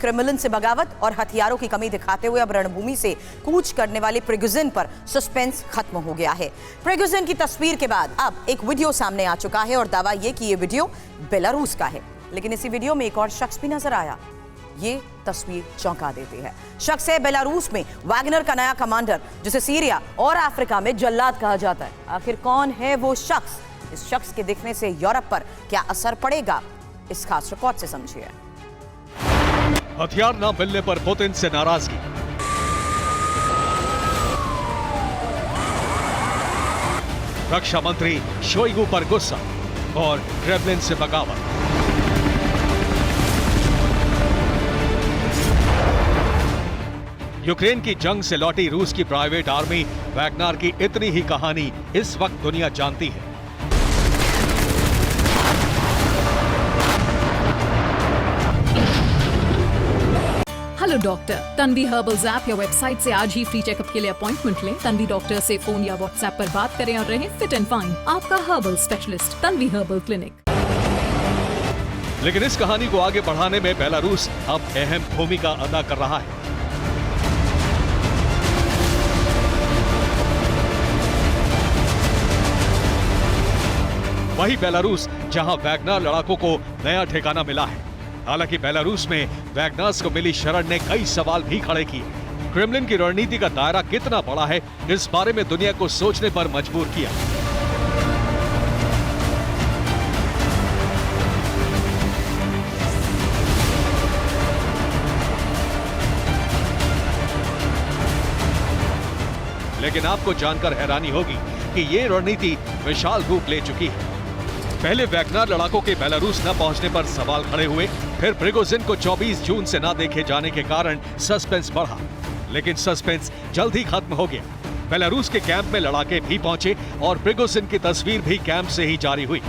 Kremlin से बगावत और हथियारों की कमी दिखाते हुए अब रणभूमि से कूच करने वाले प्रिगोजिन पर सस्पेंस खत्म हो गया है। प्रिगोजिन की तस्वीर के बाद अब एक वीडियो सामने आ चुका है और दावा यह कि यह वीडियो बेलारूस का है। लेकिन इसी वीडियो में एक और शख्स भी नजर आया। ये तस्वीर चौंका देती है। शख्स है बेलारूस में वैगनर का नया कमांडर, जिसे सीरिया और अफ्रीका में जल्लाद कहा जाता है। आखिर कौन है वो शख्स? इस शख्स के दिखने से यूरोप पर क्या असर पड़ेगा, इस खास रिपोर्ट से समझिए। हथियार न मिलने पर पुतिन से नाराजगी। रक्षा मंत्री शोइगु पर गुस्सा और क्रेमलिन से बगावत। यूक्रेन की जंग से लौटी रूस की प्राइवेट आर्मी वैगनर की इतनी ही कहानी इस वक्त दुनिया जानती है। Hello doctor, Tanvi herbals app या वेबसाइट से आज ही फ्री चेकअप के लिए अपॉइंटमेंट लें। तन्वी डॉक्टर से फोन या व्हाट्सएप पर बात करें और रहें फिट एंड फाइन। आपका herbal specialist Tanvi herbal clinic. लेकिन इस कहानी को आगे बढ़ाने में बेलारूस अब अहम भूमिका अदा कर रहा है। वही बेलारूस जहां वैगनर लड़ाकों को नया ठिकाना मिला है। हालांकि बेलारूस में वैगनर्स को मिली शरण ने कई सवाल भी खड़े किए। क्रेमलिन की रणनीति का दायरा कितना बड़ा है, इस बारे में दुनिया को सोचने पर मजबूर किया। लेकिन आपको जानकर हैरानी होगी कि ये रणनीति विशाल रूप ले चुकी है। पहले वैगनर लड़ाकों के बेलारूस न पहुंचने पर सवाल खड़े हुए, फिर प्रिगोजिन को 24 जून से न देखे जाने के कारण सस्पेंस बढ़ा। लेकिन सस्पेंस जल्द ही खत्म हो गया। बेलारूस के कैंप में लड़ाके भी पहुंचे और प्रिगोजिन की तस्वीर भी कैंप से ही जारी हुई।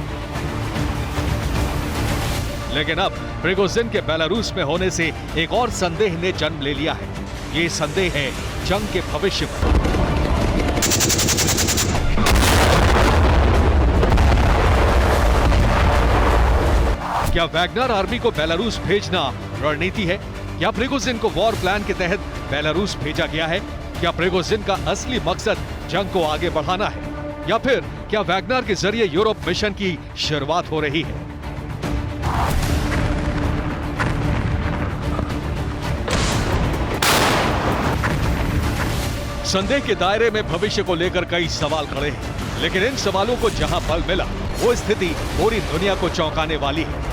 लेकिन अब प्रिगोजिन के बेलारूस में होने से एक और संदेह ने जन्म ले लिया है। ये संदेह है जंग के भविष्य पर। क्या वैगनर आर्मी को बेलारूस भेजना रणनीति है? क्या प्रिगोजिन को वॉर प्लान के तहत बेलारूस भेजा गया है? क्या प्रिगोजिन का असली मकसद जंग को आगे बढ़ाना है? या फिर क्या वैगनर के जरिए यूरोप मिशन की शुरुआत हो रही है? संदेह के दायरे में भविष्य को लेकर कई सवाल खड़े हैं। लेकिन इन सवालों को जहां बल मिला, वो स्थिति पूरी दुनिया को चौंकाने वाली है।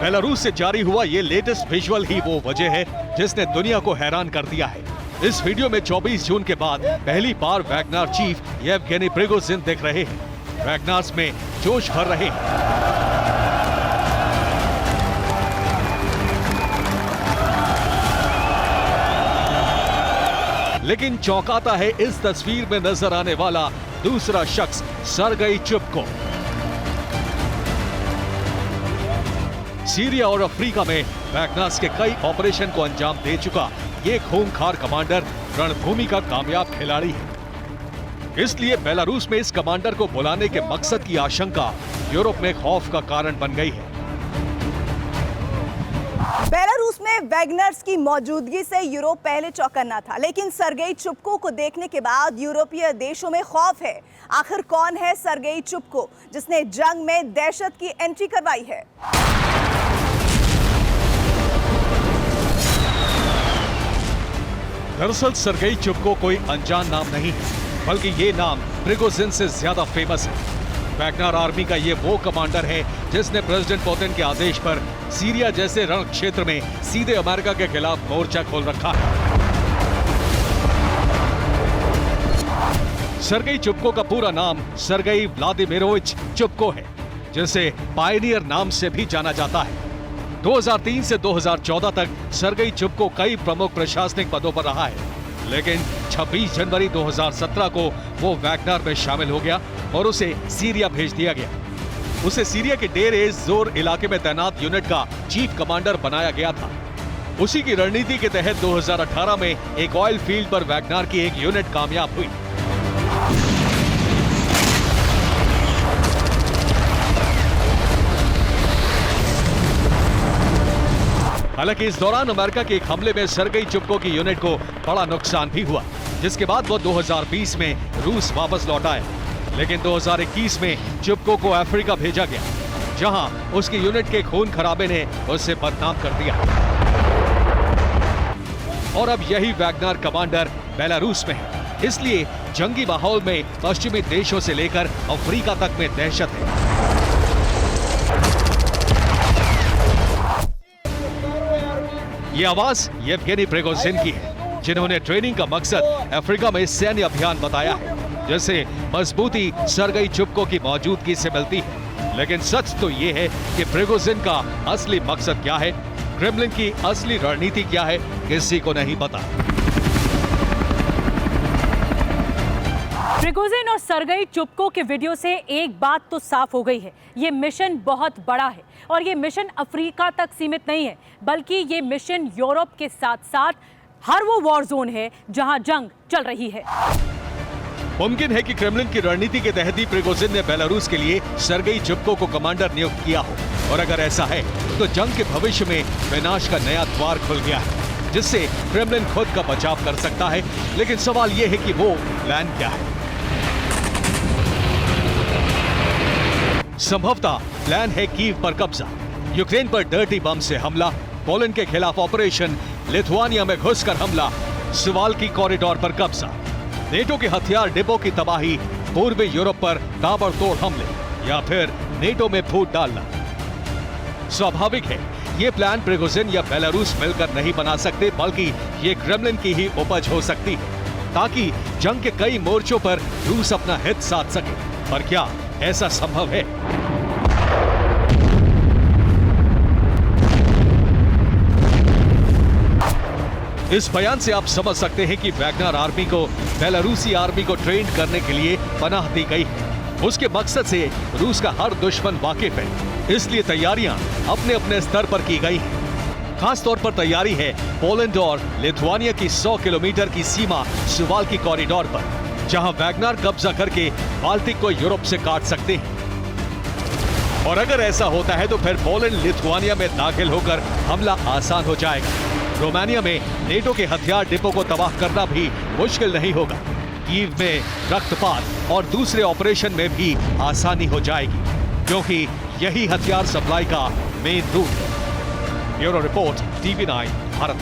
बेलारूस से जारी हुआ ये लेटेस्ट विजुअल ही वो वजह है जिसने दुनिया को हैरान कर दिया है। इस वीडियो में 24 जून के बाद पहली बार वैगनर चीफ येवगेनी प्रिगोजिन दिख रहे हैं। वैगनर्स में जोश भर रहे हैं। लेकिन चौंकाता है इस तस्वीर में नजर आने वाला दूसरा शख्स, सर्गेई चुबको। सीरिया और अफ्रीका में वैगनर्स के कई ऑपरेशन को अंजाम दे चुका ये खूंखार कमांडर रणभूमि का कामयाब खिलाड़ी है। इसलिए बेलारूस में इस कमांडर को बुलाने के मकसद की आशंका यूरोप में खौफ का कारण बन गई है। बेलारूस में वैगनर्स की मौजूदगी से यूरोप पहले चौकन्ना था, लेकिन सर्गेई चुबको को देखने के बाद यूरोपीय देशों में खौफ है। आखिर कौन है सर्गेई चुबको, जिसने जंग में दहशत की एंट्री करवाई है? दरअसल सर्गेई चुबको कोई अनजान नाम नहीं है, बल्कि ये नाम प्रिगोजिन से ज्यादा फेमस है। वैगनर आर्मी का ये वो कमांडर है जिसने प्रेसिडेंट पुतिन के आदेश पर सीरिया जैसे रण क्षेत्र में सीधे अमेरिका के खिलाफ मोर्चा खोल रखा है। सर्गेई चुबको का पूरा नाम सर्गेई व्लादिमीरोविच चुबको है, जिसे पायनियर नाम से भी जाना जाता है। 2003 से 2014 तक सर्गेई चुबको कई प्रमुख प्रशासनिक पदों पर रहा है, लेकिन 26 जनवरी 2017 को वो वैगनर में शामिल हो गया और उसे सीरिया भेज दिया गया। उसे सीरिया के डेर एज जोर इलाके में तैनात यूनिट का चीफ कमांडर बनाया गया था। उसी की रणनीति के तहत 2018 में एक ऑयल फील्ड पर वैगनार की एक यूनिट कामयाब हुई। हालांकि इस दौरान अमेरिका के एक हमले में सरगई चुप्को की यूनिट को बड़ा नुकसान भी हुआ, जिसके बाद वो 2020 में रूस वापस लौट आया। लेकिन 2021 में चुप्को को अफ्रीका भेजा गया, जहां उसकी यूनिट के खून खराबे ने उसे बदनाम कर दिया। और अब यही वैगनार कमांडर बेलारूस में है, इसलिए जंगी माहौल में पश्चिमी देशों से लेकर अफ्रीका तक में दहशत है। ये आवाज येवगेनी प्रिगोजिन की है, जिन्होंने ट्रेनिंग का मकसद अफ्रीका में सैन्य अभियान बताया है, जैसे मजबूती सरगई चुप्को की मौजूदगी से मिलती है। लेकिन सच तो ये है कि प्रिगोजिन का असली मकसद क्या है, क्रेमलिन की असली रणनीति क्या है, किसी को नहीं पता। प्रिगोजिन और सरगई चुप्को के वीडियो से एक बात तो साफ हो गई है, ये मिशन बहुत बड़ा है और ये मिशन अफ्रीका तक सीमित नहीं है, बल्कि ये मिशन यूरोप के साथ साथ हर वो वॉर जोन है जहां जंग चल रही है। मुमकिन है कि क्रेमलिन की रणनीति के तहत ही प्रिगोजिन ने बेलारूस के लिए सरगई चुप्को को कमांडर नियुक्त किया हो, और अगर ऐसा है तो जंग के भविष्य में विनाश का नया द्वार खुल गया है, जिससे क्रेमलिन खुद का बचाव कर सकता है। लेकिन सवाल यह है कि वो प्लान क्या है। संभवतः प्लान है कीव पर कब्जा, यूक्रेन पर डर्टी बम से हमला, पोलैंड के खिलाफ ऑपरेशन, लिथुआनिया में घुसकर हमला, सुवाल्की कॉरिडोर पर कब्जा, नेटो के हथियार डिपो की तबाही, पूर्वी यूरोप पर ताबड़तोड़ हमले, या फिर नेटो में फूट डालना। स्वाभाविक है, ये प्लान प्रिगोजिन या बेलारूस मिलकर नहीं बना सकते, बल्कि ये क्रेमलिन की ही उपज हो सकती है, ताकि जंग के कई मोर्चों पर रूस अपना हित साध सके। पर क्या ऐसा संभव है? इस बयान से आप समझ सकते हैं कि वैगनार आर्मी को बेलारूसी आर्मी को ट्रेन करने के लिए पनाह दी गई है। उसके मकसद से रूस का हर दुश्मन वाकिफ है, इसलिए तैयारियां अपने अपने स्तर पर की गई हैं। खास तौर पर तैयारी है पोलैंड और लिथुआनिया की 100 किलोमीटर की सीमा सुवाल्की कॉरिडोर पर, जहां वैगनार कब्जा करके बाल्टिक को यूरोप से काट सकते हैं। और अगर ऐसा होता है तो फिर पोलैंड लिथुआनिया में दाखिल होकर हमला आसान हो जाएगा। रोमानिया में नेटो के हथियार डिपो को तबाह करना भी मुश्किल नहीं होगा। कीव में रक्तपात और दूसरे ऑपरेशन में भी आसानी हो जाएगी, क्योंकि यही हथियार सप्लाई का मेन रूट है। Bureau report, TV9 Bharat.